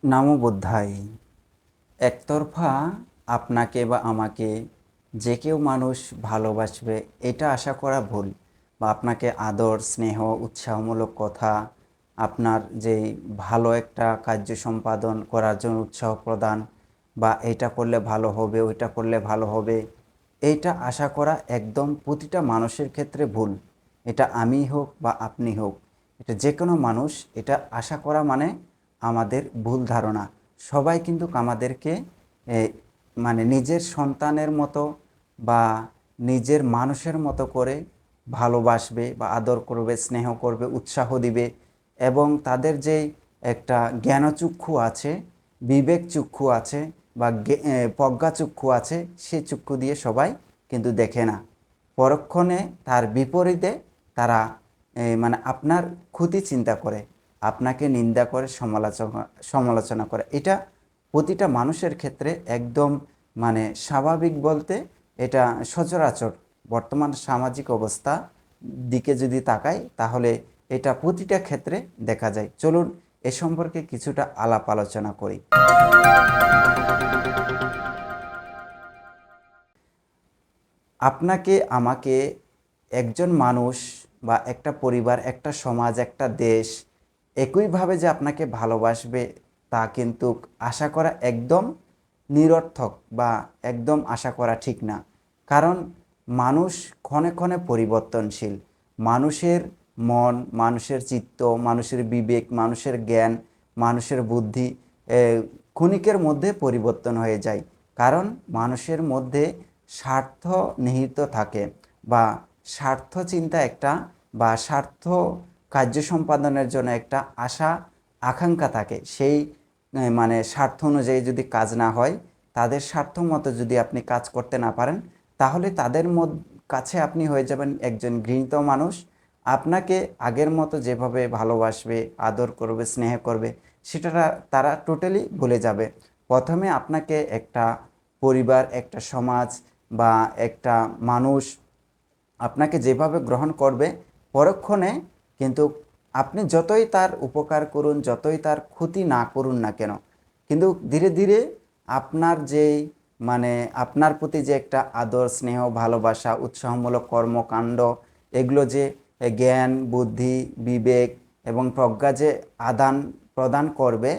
নামো বুদ্ধায়। একতরফা আপনাকে বা আমাকে যে কেউ মানুষ ভালোবাসবে এটা আশা করা ভুল। বা আপনাকে আদর স্নেহ উৎসাহমূলক কথা, আপনার যেই ভালো একটা কার্য সম্পাদন করার জন্য উৎসাহ প্রদান, বা এইটা করলে ভালো হবে ওইটা করলে ভালো হবে, এইটা আশা করা একদম প্রতিটা মানুষের ক্ষেত্রে ভুল। এটা আমি হোক বা আপনি হোক, এটা যে কোনো মানুষ এটা আশা করা মানে আমাদের ভুল ধারণা। সবাই কিন্তু আমাদেরকে এ, মানে নিজের সন্তানের মতো বা নিজের মানুষের মতো করে ভালোবাসবে বা আদর করবে, স্নেহ করবে, উৎসাহ দিবে। এবং তাদের যেই একটা জ্ঞানচক্ষু আছে, বিবেক চক্ষু আছে, বা প্রজ্ঞাচক্ষু আছে, সেই চক্ষু দিয়ে সবাই কিন্তু দেখে না। পরক্ষণে তার বিপরীতে তারা মানে আপনার ক্ষতি চিন্তা করে, আপনাকে নিন্দা করে, সমালোচনা করে। এটা প্রতিটা মানুষের ক্ষেত্রে একদম মানে স্বাভাবিক বলতে এটা সচরাচর বর্তমান সামাজিক অবস্থা দিকে যদি তাকাই তাহলে এটা প্রতিটা ক্ষেত্রে দেখা যায়। চলুন এ সম্পর্কে কিছুটা আলাপ আলোচনা করি। আপনাকে আমাকে একজন মানুষ বা একটা পরিবার, একটা সমাজ, একটা দেশ একইভাবে যে আপনাকে ভালোবাসবে তা কিন্তু আশা করা একদম নিরর্থক, বা একদম আশা করা ঠিক না। কারণ মানুষ ক্ষণে ক্ষণে পরিবর্তনশীল। মানুষের মন, মানুষের চিত্ত, মানুষের বিবেক, মানুষের জ্ঞান, মানুষের বুদ্ধি ক্ষণিকের মধ্যে পরিবর্তন হয়ে যায়। কারণ মানুষের মধ্যে স্বার্থ নিহিত থাকে, বা স্বার্থ চিন্তা একটা, বা স্বার্থ কার্য সম্পাদনের জন্য একটা আশা আকাঙ্ক্ষা থাকে। সেই মানে স্বার্থ অনুযায়ী যদি কাজ না হয়, তাদের স্বার্থ মতো যদি আপনি কাজ করতে না পারেন, তাহলে তাদের কাছে আপনি হয়ে যাবেন একজন ঘৃণিত মানুষ। আপনাকে আগের মতো যেভাবে ভালোবাসবে, আদর করবে, স্নেহ করবে, সেটা তারা টোটালি ভুলে যাবে। প্রথমে আপনাকে একটা পরিবার, একটা সমাজ বা একটা মানুষ আপনাকে যেভাবে গ্রহণ করবে, পরক্ষণে কিন্তু আপনি যতই তার উপকার করুন, যতই তার ক্ষতি না করুন না কেন, কিন্তু ধীরে ধীরে আপনার যেই মানে আপনার প্রতি যে একটা আদর স্নেহ ভালোবাসা উৎসাহমূলক কর্মকাণ্ড, এগুলো যে জ্ঞান বুদ্ধি বিবেক এবং প্রজ্ঞা যে আদান প্রদান করবে,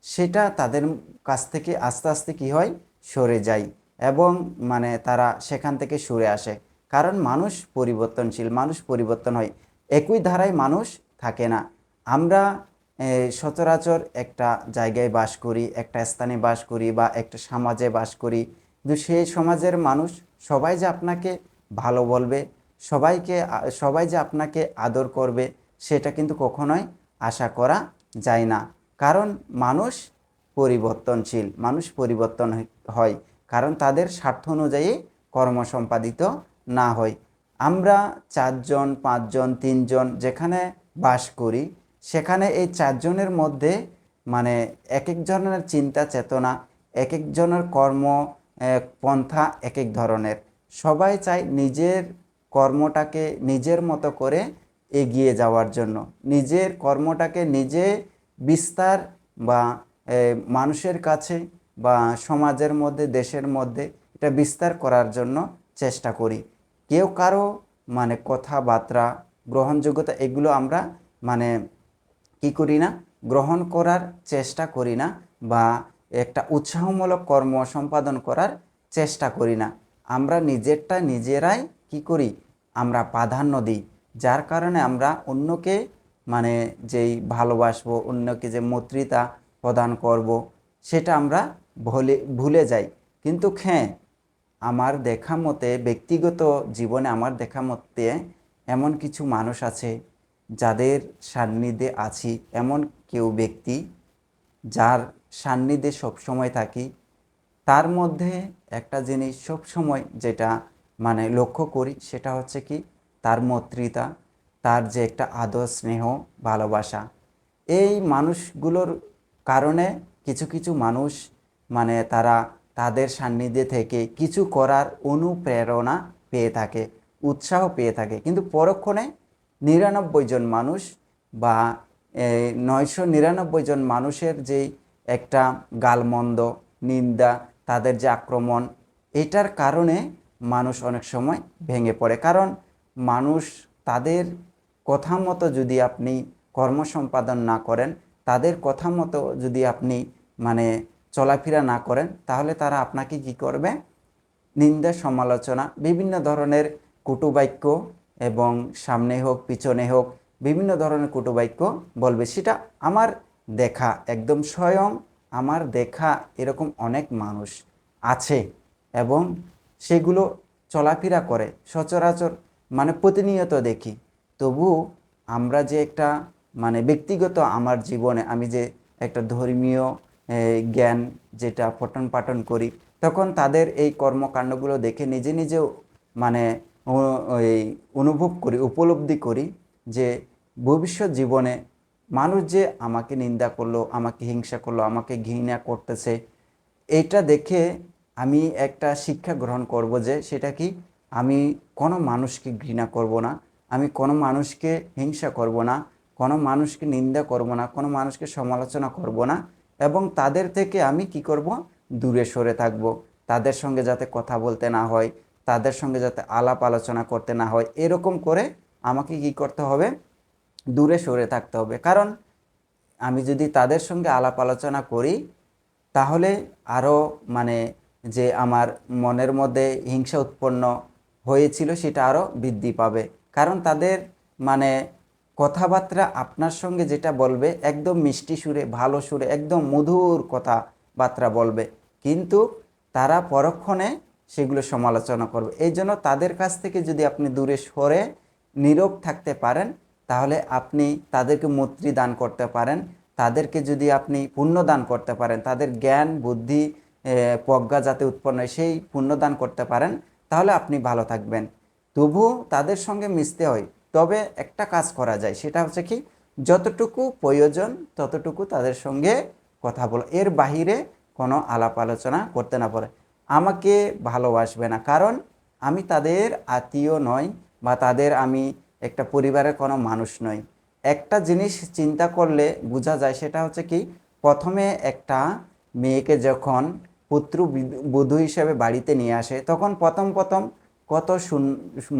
সেটা তাদের কাছ থেকে আস্তে আস্তে কী হয়, সরে যায়। এবং মানে তারা সেখান থেকে সরে আসে। কারণ মানুষ পরিবর্তনশীল, মানুষ পরিবর্তন হয়, একই ধারায় মানুষ থাকে না। আমরা সচরাচর একটা জায়গায় বাস করি, একটা স্থানে বাস করি, বা একটা সমাজে বাস করি, কিন্তু সেই সমাজের মানুষ সবাই যে আপনাকে ভালো বলবে, সবাই যে আপনাকে আদর করবে, সেটা কিন্তু কখনোই আশা করা যায় না। কারণ মানুষ পরিবর্তনশীল, মানুষ পরিবর্তন হয়, কারণ তাদের স্বার্থ অনুযায়ী কর্ম সম্পাদিত না হয়। আমরা চারজন পাঁচজন তিনজন যেখানে বাস করি, সেখানে এই চারজনের মধ্যে মানে এক একজনের চিন্তা চেতনা, এক একজনের কর্ম পন্থা এক এক ধরনের। সবাই চায় নিজের কর্মটাকে নিজের মতো করে এগিয়ে যাওয়ার জন্য, নিজের কর্মটাকে নিজে বিস্তার বা মানুষের কাছে বা সমাজের মধ্যে দেশের মধ্যে এটা বিস্তার করার জন্য চেষ্টা করি। কেউ কারো মানে কথাবার্তা গ্রহণযোগ্যতা এগুলো আমরা মানে কি করি না, গ্রহণ করার চেষ্টা করি না, বা একটা উৎসাহমূলক কর্ম সম্পাদন করার চেষ্টা করি না। আমরা নিজেরটা নিজেরাই কি করি, আমরা প্রাধান্য দিই। যার কারণে আমরা অন্যকে মানে যেই ভালোবাসবো, অন্যকে যে মৈত্রীতা প্রদান করব, সেটা আমরা ভুলে যাই। কিন্তু হ্যাঁ, আমার দেখা মতে ব্যক্তিগত জীবনে আমার দেখা মতে এমন কিছু মানুষ আছে যাদের সান্নিধ্যে আছি, এমন কেউ ব্যক্তি যার সান্নিধ্যে সবসময় থাকি, তার মধ্যে একটা জিনিস সবসময় যেটা মানে লক্ষ্য করি, সেটা হচ্ছে কি, তার মৈত্রীতা, তার যে একটা আদর স্নেহ ভালোবাসা। এই মানুষগুলোর কারণে কিছু কিছু মানুষ মানে তারা তাদের সান্নিধ্যে থেকে কিছু করার অনুপ্রেরণা পেয়ে থাকে, উৎসাহ পেয়ে থাকে। কিন্তু পরক্ষণে ৯৯ জন মানুষ বা ৯৯৯ জন মানুষের যেই একটা গালমন্দ, নিন্দা, তাদের যে আক্রমণ, এটার কারণে মানুষ অনেক সময় ভেঙে পড়ে। কারণ মানুষ তাদের কথা মতো যদি আপনি কর্ম সম্পাদন না করেন, তাদের কথা মতো যদি আপনি মানে চলাফেরা না করেন, তাহলে তারা আপনাকে কি করবে? নিন্দা, সমালোচনা, বিভিন্ন ধরনের কটুবাক্য, এবং সামনে হোক পিছনে হোক বিভিন্ন ধরনের কটুবাক্য বলবে। সেটা আমার দেখা, একদম স্বয়ং আমার দেখা এরকম অনেক মানুষ আছে, এবং সেগুলো চলাফেরা করে সচরাচর, মানে প্রতিনিয়ত দেখি। তবু আমরা যে একটা মানে ব্যক্তিগত আমার জীবনে আমি যে একটা ধর্মীয় জ্ঞান যেটা পঠন পাঠন করি, তখন তাদের এই কর্মকাণ্ডগুলো দেখে নিজে নিজেও মানে ওই অনুভব করি, উপলব্ধি করি যে ভবিষ্যৎ জীবনে মানুষ যে আমাকে নিন্দা করলো, আমাকে হিংসা করলো, আমাকে ঘৃণা করতেছে, এটা দেখে আমি একটা শিক্ষা গ্রহণ করব যে সেটা কি, আমি কোনো মানুষকে ঘৃণা করব না, আমি কোনো মানুষকে হিংসা করব না, কোনো মানুষকে নিন্দা করব না, কোনো মানুষকে সমালোচনা করব না, এবং তাদের থেকে আমি কি করব? দূরে সরে থাকব। তাদের সঙ্গে যাতে কথা বলতে না হয়, তাদের সঙ্গে যাতে আলাপ আলোচনা করতে না হয়, এরকম করে আমাকে কি করতে হবে? দূরে সরে থাকতে হবে। কারণ আমি যদি তাদের সঙ্গে আলাপ আলোচনা করি, তাহলে আরও মানে যে আমার মনের মধ্যে হিংসা উৎপন্ন হয়েছিল সেটা আরও বৃদ্ধি পাবে। কারণ তাদের মানে কথাবার্তা আপনার সঙ্গে যেটা বলবে একদম মিষ্টি সুরে, ভালো সুরে, একদম মধুর কথাবার্তা বলবে, কিন্তু তারা পরক্ষণে সেগুলো সমালোচনা করবে। এই জন্য তাদের কাছ থেকে যদি আপনি দূরে সরে নীরব থাকতে পারেন, তাহলে আপনি তাদেরকে মৈত্রী দান করতে পারেন। তাদেরকে যদি আপনি পুণ্য দান করতে পারেন, তাদের জ্ঞান বুদ্ধি প্রজ্ঞা যাতে উৎপন্ন হয় সেই পুণ্য দান করতে পারেন, তাহলে আপনি ভালো থাকবেন। তবু তাদের সঙ্গে মিশতে হয়, তবে একটা কাজ করা যায়, সেটা হচ্ছে কি, যতটুকু প্রয়োজন ততটুকু তাদের সঙ্গে কথা বলো, এর বাহিরে কোনো আলাপ আলোচনা করতে না পারে। আমাকে ভালোবাসবে না, কারণ আমি তাদের আত্মীয় নই, বা তাদের আমি একটা পরিবারের কোনো মানুষ নই। একটা জিনিস চিন্তা করলে বোঝা যায়, সেটা হচ্ছে কি, প্রথমে একটা মেয়েকে যখন পুত্রবধূ হিসেবে বাড়িতে নিয়ে আসে, তখন প্রথম প্রথম কত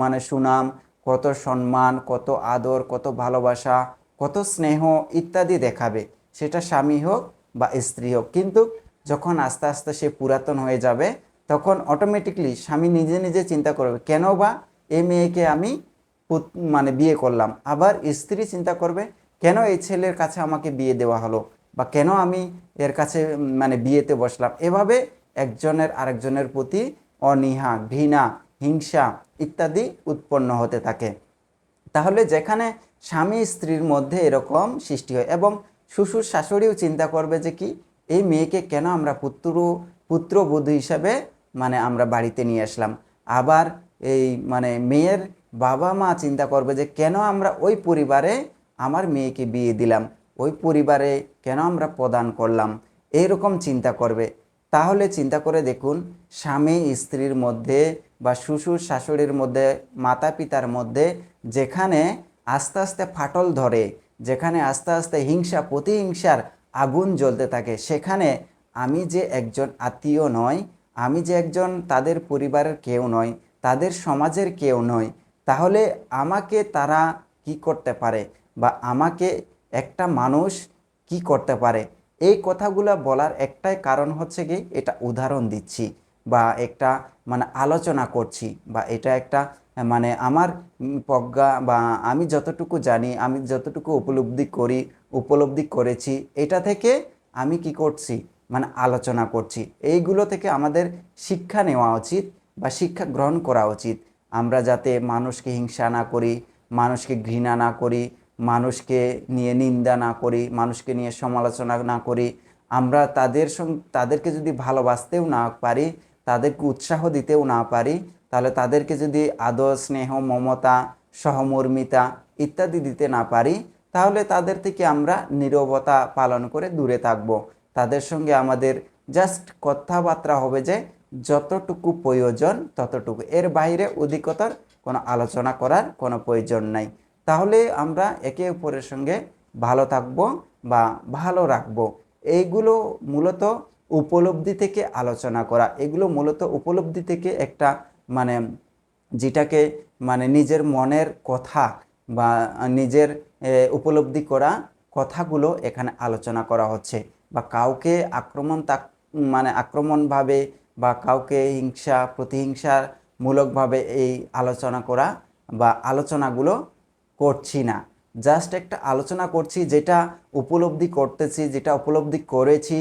মানে সুনাম, কত সম্মান, কত আদর, কত ভালোবাসা, কত স্নেহ ইত্যাদি দেখাবে, সেটা স্বামী হোক বা স্ত্রী হোক। কিন্তু যখন আস্তে আস্তে সে পুরাতন হয়ে যাবে, তখন অটোমেটিকলি স্বামী নিজে নিজে চিন্তা করবে, কেন বা এই মেয়েকে আমি মানে বিয়ে করলাম। আবার স্ত্রী চিন্তা করবে, কেন এই ছেলের কাছে আমাকে বিয়ে দেওয়া হলো, বা কেন আমি এর কাছে মানে বিয়েতে বসলাম। এভাবে একজনের আরেকজনের প্রতি অনীহা, ঘৃণা, হিংসা ইত্যাদি উৎপন্ন হতে থাকে। তাহলে যেখানে স্বামী স্ত্রীর মধ্যে এরকম সৃষ্টি হয়, এবং শ্বশুর শাশুড়িও চিন্তা করবে যে কি, এই মেয়েকে কেন আমরা পুত্রবধূ হিসাবে মানে আমরা বাড়িতে নিয়ে আসলাম। আবার এই মানে মেয়ের বাবা মা চিন্তা করবে যে কেন আমরা ওই পরিবারে আমার মেয়েকে বিয়ে দিলাম, ওই পরিবারে কেন আমরা প্রদান করলাম, এইরকম চিন্তা করবে। তাহলে চিন্তা করে দেখুন, স্বামী স্ত্রীর মধ্যে বা শ্বশুর শাশুড়ির মধ্যে, মাতা পিতার মধ্যে যেখানে আস্তে আস্তে ফাটল ধরে, যেখানে আস্তে আস্তে হিংসা প্রতিহিংসার আগুন জ্বলতে থাকে, সেখানে আমি যে একজন আত্মীয় নয়, আমি যে একজন তাদের পরিবারের কেউ নয়, তাদের সমাজের কেউ নয়, তাহলে আমাকে তারা কি করতে পারে, বা আমাকে একটা মানুষ কি করতে পারে। এই কথাগুলো বলার একটাই কারণ হচ্ছে কি, এটা উদাহরণ দিচ্ছি, বা একটা মানে আলোচনা করছি, বা এটা একটা মানে আমার প্রজ্ঞা, বা আমি যতটুকু জানি, আমি যতটুকু উপলব্ধি করেছি, এটা থেকে আমি কি করছি, মানে আলোচনা করছি। এইগুলো থেকে আমাদের শিক্ষা নেওয়া উচিত, বা শিক্ষা গ্রহণ করা উচিত। আমরা যাতে মানুষকে হিংসা না করি, মানুষকে ঘৃণা না করি, মানুষকে নিয়ে নিন্দা না করি, মানুষকে নিয়ে সমালোচনা না করি। আমরা তাদেরকে যদি ভালোবাসতেও না পারি, তাদেরকে উৎসাহ দিতেও না পারি, তাহলে তাদেরকে যদি আদর, স্নেহ, মমতা, সহমর্মিতা ইত্যাদি দিতে না পারি, তাহলে তাদের থেকে আমরা নীরবতা পালন করে দূরে থাকব। তাদের সঙ্গে আমাদের জাস্ট কথাবার্তা হবে যে যতটুকু প্রয়োজন ততটুকু, এর বাইরে অধিকতর কোনো আলোচনা করার কোনো প্রয়োজন নাই। তাহলে আমরা একে অপরের সঙ্গে ভালো থাকবো বা ভালো রাখবো। এইগুলো মূলত উপলব্ধি থেকে আলোচনা করা, এগুলো মূলত উপলব্ধি থেকে একটা মানে যেটাকে মানে নিজের মনের কথা বা নিজের উপলব্ধি করা কথাগুলো এখানে আলোচনা করা হচ্ছে। বা কাউকে মানে আক্রমণভাবে বা কাউকে হিংসা প্রতিহিংসামূলকভাবে এই আলোচনা করা বা আলোচনাগুলো করছি না। জাস্ট একটা আলোচনা করছি, যেটা উপলব্ধি করতেছি, যেটা উপলব্ধি করেছি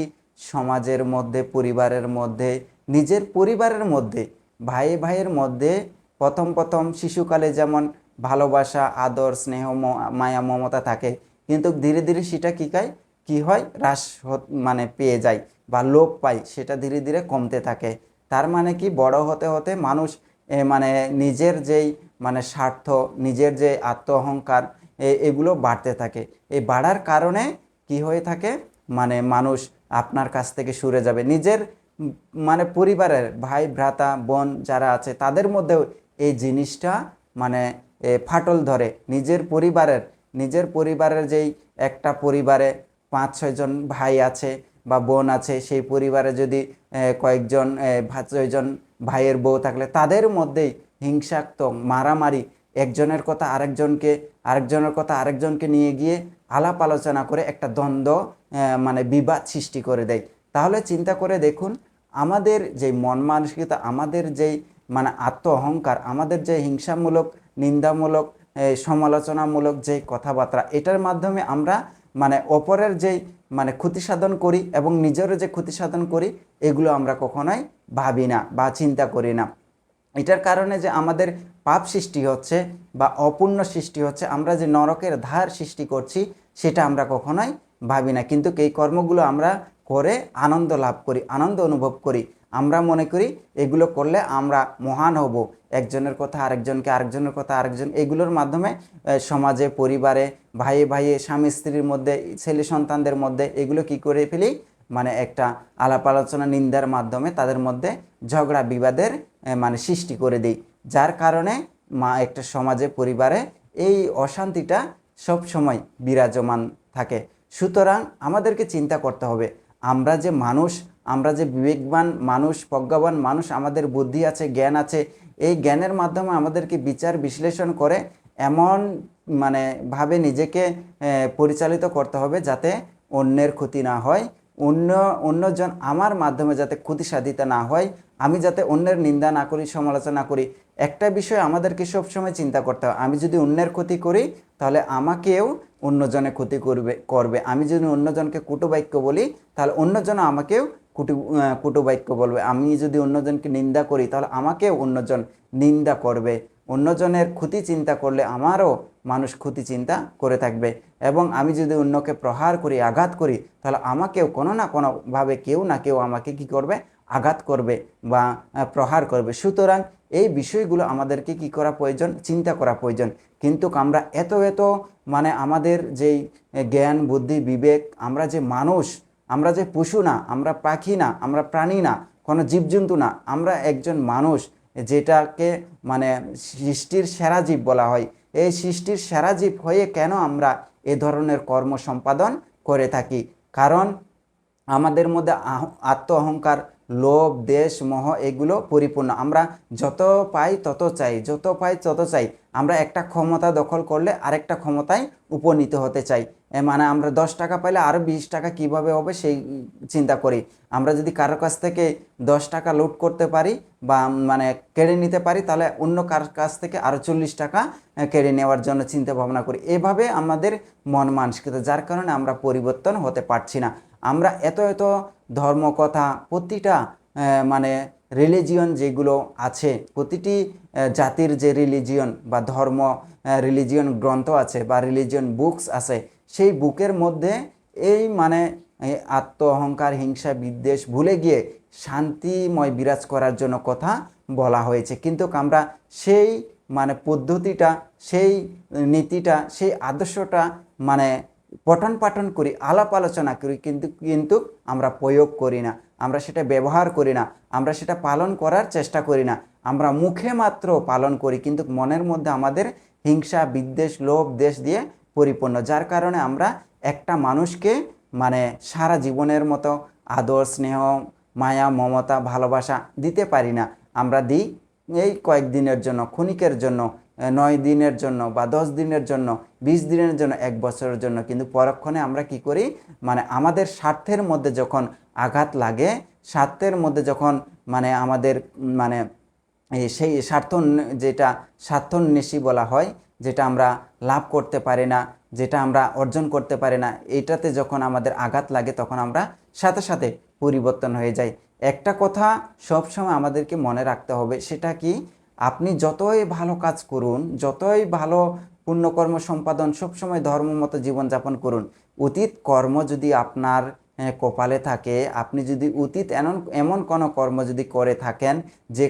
সমাজের মধ্যে, পরিবারের মধ্যে, নিজের পরিবারের মধ্যে, ভাই ভাইয়ের মধ্যে প্রথম প্রথম শিশুকালে যেমন ভালোবাসা, আদর, স্নেহ, মায়া, মমতা থাকে, কিন্তু ধীরে ধীরে সেটা কি হয় মানে পেয়ে যায় বা লোপ পায়, সেটা ধীরে ধীরে কমতে থাকে। তার মানে কি, বড় হতে হতে মানুষ মানে নিজের যেই মানে স্বার্থ, নিজের যে আত্ম অহংকার, এগুলো বাড়তে থাকে। এই বাড়ার কারণে কি হয়ে থাকে, মানে মানুষ আপনার কাছ থেকে সরে যাবে। নিজের মানে পরিবারের ভাই ভ্রাতা বোন যারা আছে তাদের মধ্যেও এই জিনিসটা মানে ফাটল ধরে। নিজের পরিবারের যেই একটা পরিবারে 5-6 জন ভাই আছে বা বোন আছে, সেই পরিবারে যদি কয়েকজন 6জন ভাইয়ের বউ থাকলে তাদের মধ্যেই হিংসাত্মক মারামারি, আরেকজনের কথা আরেকজনকে নিয়ে গিয়ে আলাপ আলোচনা করে একটা দ্বন্দ্ব মানে বিবাদ সৃষ্টি করে দেয়। তাহলে চিন্তা করে দেখুন, আমাদের যে মন মানসিকতা, আমাদের যেই মানে আত্ম অহংকার, আমাদের যে হিংসামূলক, নিন্দামূলক, সমালোচনামূলক যে কথাবার্তা, এটার মাধ্যমে আমরা মানে অপরের যেই মানে ক্ষতি সাধন করি এবং নিজেরও যে ক্ষতি সাধন করি, এগুলো আমরা কখনোই ভাবি না বা চিন্তা করি না। এটার কারণে যে আমাদের পাপ সৃষ্টি হচ্ছে বা অপূর্ণ সৃষ্টি হচ্ছে, আমরা যে নরকের ধার সৃষ্টি করছি, সেটা আমরা কখনোই ভাবি না। কিন্তু এই কর্মগুলো আমরা করে আনন্দ লাভ করি, আনন্দ অনুভব করি। আমরা মনে করি এগুলো করলে আমরা মহান হব। একজনের কথা আরেকজনকে, আরেকজনের কথা আরেকজন, এগুলোর মাধ্যমে সমাজে, পরিবারে, ভাইয়ে ভাইয়ে, স্বামী স্ত্রীর মধ্যে, ছেলে সন্তানদের মধ্যে এগুলো কি করে ফেলি, মানে একটা আলাপ আলোচনা, নিন্দার মাধ্যমে তাদের মধ্যে ঝগড়া বিবাদের মানে সৃষ্টি করে দিই। যার কারণে একটা সমাজে, পরিবারে এই অশান্তিটা সব সময় বিরাজমান থাকে। সুতরাং আমাদেরকে চিন্তা করতে হবে, আমরা যে মানুষ, আমরা যে বিবেকবান মানুষ, প্রজ্ঞাবান মানুষ, আমাদের বুদ্ধি আছে, জ্ঞান আছে, এই জ্ঞানের মাধ্যমে আমাদেরকে বিচার বিশ্লেষণ করে এমন মানে ভাবে নিজেকে পরিচালিত করতে হবে যাতে অন্যের ক্ষতি না হয়, অন্যজন আমার মাধ্যমে যাতে ক্ষতি সাধিত না হয়, আমি যাতে অন্যের নিন্দা না করি, সমালোচনা করি। একটা বিষয় আমাদেরকে সবসময় চিন্তা করতে হবে, আমি যদি অন্যের ক্ষতি করি তাহলে আমাকেও অন্যজনে ক্ষতি করবে। আমি যদি অন্যজনকে কুটুবাক্য বলি তাহলে অন্যজন আমাকেও কুটুবাক্য বলবে। আমি যদি অন্যজনকে নিন্দা করি তাহলে আমাকেও অন্যজন নিন্দা করবে। অন্যজনের ক্ষতি চিন্তা করলে আমারও মানুষ ক্ষতি চিন্তা করে থাকবে। এবং আমি যদি অন্যকে প্রহার করি, আঘাত করি, তাহলে আমাকেও কোনো না কোনোভাবে কেউ না কেউ আমাকে কি করবে, আঘাত করবে বা প্রহার করবে। সুতরাং এই বিষয়গুলো আমাদেরকে কি করা প্রয়োজন, চিন্তা করা প্রয়োজন। কিন্তু আমরা এত মানে আমাদের যেই জ্ঞান, বুদ্ধি, বিবেক, আমরা যে মানুষ, আমরা যে পশু না, আমরা পাখি না, আমরা প্রাণী না, কোনো জীবজন্তু না, আমরা একজন মানুষ, যেটাকে মানে সৃষ্টির সেরা জীব বলা হয়। এই সৃষ্টির সেরা জীব হয়ে কেন আমরা এ ধরনের কর্ম সম্পাদন করে থাকি? কারণ আমাদের মধ্যে আত্ম অহংকার, লোভ, দেশ, মোহ এগুলো পরিপূর্ণ। আমরা যত পাই তত চাই, যত পাই তত চাই। আমরা একটা ক্ষমতা দখল করলে আরেকটা ক্ষমতায় উপনীত হতে চাই। মানে আমরা 10 টাকা পাইলে আরও 20 টাকা কীভাবে হবে সেই চিন্তা করি। আমরা যদি কারোর কাছ থেকে 10 টাকা লুট করতে পারি বা মানে কেড়ে নিতে পারি, তাহলে অন্য কারোর কাছ থেকে আরও 40 টাকা কেড়ে নেওয়ার জন্য চিন্তা ভাবনা করি। এভাবে আমাদের মন মানসিকতা, যার কারণে আমরা পরিবর্তন হতে পারছি না। আমরা এত ধর্মকথা, প্রতিটা মানে রিলিজিয়ন যেগুলো আছে, প্রতিটি জাতির যে রিলিজিয়ন বা ধর্ম, রিলিজিয়ন গ্রন্থ আছে বা রিলিজিয়ন বুকস আছে, সেই বুকের মধ্যে এই মানে আত্ম অহংকার, হিংসা, বিদ্বেষ ভুলে গিয়ে শান্তিময় বিরাজ করার জন্য কথা বলা হয়েছে। কিন্তু আমরা সেই মানে পদ্ধতিটা, সেই নীতিটা, সেই আদর্শটা মানে পঠন পাঠন করি, আলাপ আলোচনা করি, কিন্তু আমরা প্রয়োগ করি না, আমরা সেটা ব্যবহার করি না, আমরা সেটা পালন করার চেষ্টা করি না। আমরা মুখে মাত্র পালন করি, কিন্তু মনের মধ্যে আমাদের হিংসা, বিদ্বেষ, লোভ, দেশ দিয়ে পরিপূর্ণ। যার কারণে আমরা একটা মানুষকে মানে সারা জীবনের মতো আদর স্নেহ মায়া মমতা ভালোবাসা দিতে পারি না। আমরা দিই এই কয়েকদিনের জন্য, ক্ষণিকের জন্য, 9 দিনের জন্য বা 10 দিনের জন্য, 20 দিনের জন্য, 1 বছরের জন্য। কিন্তু পরক্ষণে আমরা কি করি, মানে আমাদের স্বার্থের মধ্যে যখন আঘাত লাগে, স্বার্থের মধ্যে যখন মানে আমাদের মানে সেই যেটা স্বার্থন্বেষী বলা হয়, যেটা আমরা লাভ করতে পারি না, যেটা আমরা অর্জন করতে পারি না, এইটাতে যখন আমাদের আঘাত লাগে তখন আমরা সাথে সাথে পরিবর্তন হয়ে যাই। একটা কথা সবসময় আমাদেরকে মনে রাখতে হবে, সেটা কি, আপনি যতই ভালো কাজ করুন, যতই ভালো পুণ্যকর্ম সম্পাদন, সবসময় ধর্মমতো জীবনযাপন করুন, অতীত কর্ম যদি আপনার কপালে থাকে, আপনি যদি অতীত এমন কোনো কর্ম যদি করে থাকেন, যে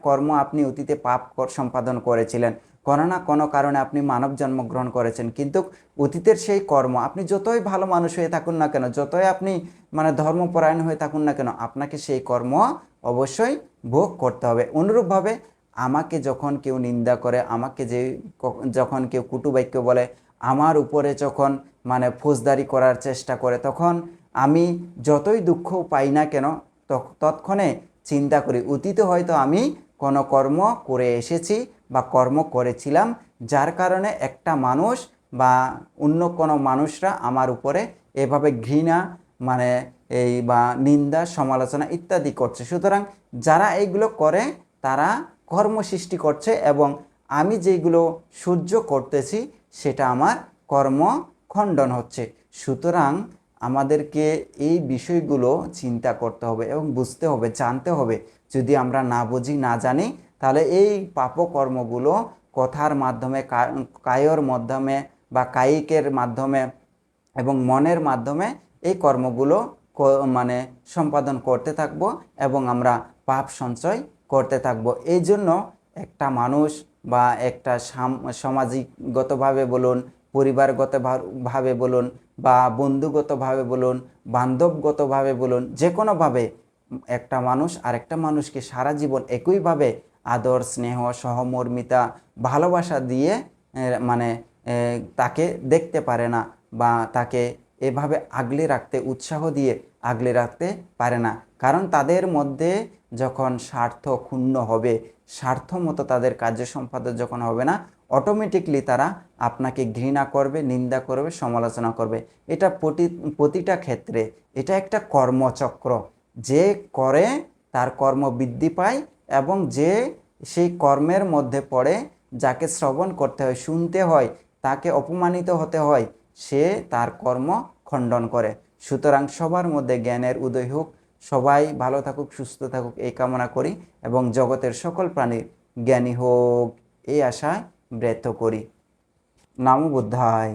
কর্ম আপনি অতীতে পাপ সম্পাদন করেছিলেন, কোনো না কোনো কারণে আপনি মানব জন্মগ্রহণ করেছেন, কিন্তু অতীতের সেই কর্ম, আপনি যতই ভালো মানুষ হয়ে থাকুন না কেন, যতই আপনি মানে ধর্মপরায়ণ হয়ে থাকুন না কেন, আপনাকে সেই কর্ম অবশ্যই ভোগ করতে হবে। অনুরূপভাবে আমাকে যখন কেউ নিন্দা করে, আমাকে যখন কেউ কুটুবাক্য বলে, আমার উপরে যখন মানে ফৌজদারি করার চেষ্টা করে, তখন আমি যতই দুঃখ পাই না কেন, তৎক্ষণে চিন্তা করি, অতীতে হয়তো আমি কোনো কর্ম করে এসেছি বা কর্ম করেছিলাম, যার কারণে একটা মানুষ বা অন্য কোনো মানুষরা আমার উপরে এভাবে ঘৃণা মানে বা নিন্দা সমালোচনা ইত্যাদি করছে। সুতরাং যারা এইগুলো করে তারা কর্ম সৃষ্টি করছে, এবং আমি যেগুলো সহ্য করতেছি সেটা আমার কর্ম খণ্ডন হচ্ছে। সুতরাং আমাদেরকে এই বিষয়গুলো চিন্তা করতে হবে এবং বুঝতে হবে, জানতে হবে। যদি আমরা না বুঝি, না জানি, তাহলে এই পাপকর্মগুলো কথার মাধ্যমে, কায়র মাধ্যমে বা কায়িকের মাধ্যমে এবং মনের মাধ্যমে এই কর্মগুলো মানে সম্পাদন করতে থাকব, এবং আমরা পাপ সঞ্চয় করতে থাকব। এই জন্য একটা মানুষ বা একটা সামাজিকগতভাবে বলুন, পরিবারগতভাবে বলুন, বা বন্ধুগতভাবে বলুন, বান্ধবগতভাবে বলুন, যে কোনোভাবে একটা মানুষ আরেকটা মানুষকে সারা জীবন একইভাবে আদর স্নেহ সহমর্মিতা ভালোবাসা দিয়ে মানে তাকে দেখতে পারে না, বা তাকে এভাবে আগলে রাখতে উৎসাহ দিয়ে আগলে রাখতে পারে না। কারণ তাদের মধ্যে যখন স্বার্থ ক্ষুণ্ণ হবে, স্বার্থ মতো তাদের কার্য সম্পাদন যখন হবে না, অটোমেটিকলি তারা আপনাকে ঘৃণা করবে, নিন্দা করবে, সমালোচনা করবে। এটা প্রতিটা ক্ষেত্রে এটা একটা কর্মচক্র। যে করে তার কর্ম বৃদ্ধি পায়, এবং যে সেই কর্মের মধ্যে পড়ে, যাকে শ্রবণ করতে হয়, শুনতে হয়, তাকে অপমানিত হতে হয়, সে তার কর্ম খণ্ডন করে। সুতরাং সবার মধ্যে জ্ঞানের উদয় হোক, সবাই ভালো থাকুক, সুস্থ থাকুক, এই কামনা করি, এবং জগতের সকল প্রাণী জ্ঞানী হোক এই আশায় ব্যর্থ করি। নমো বুদ্ধায়।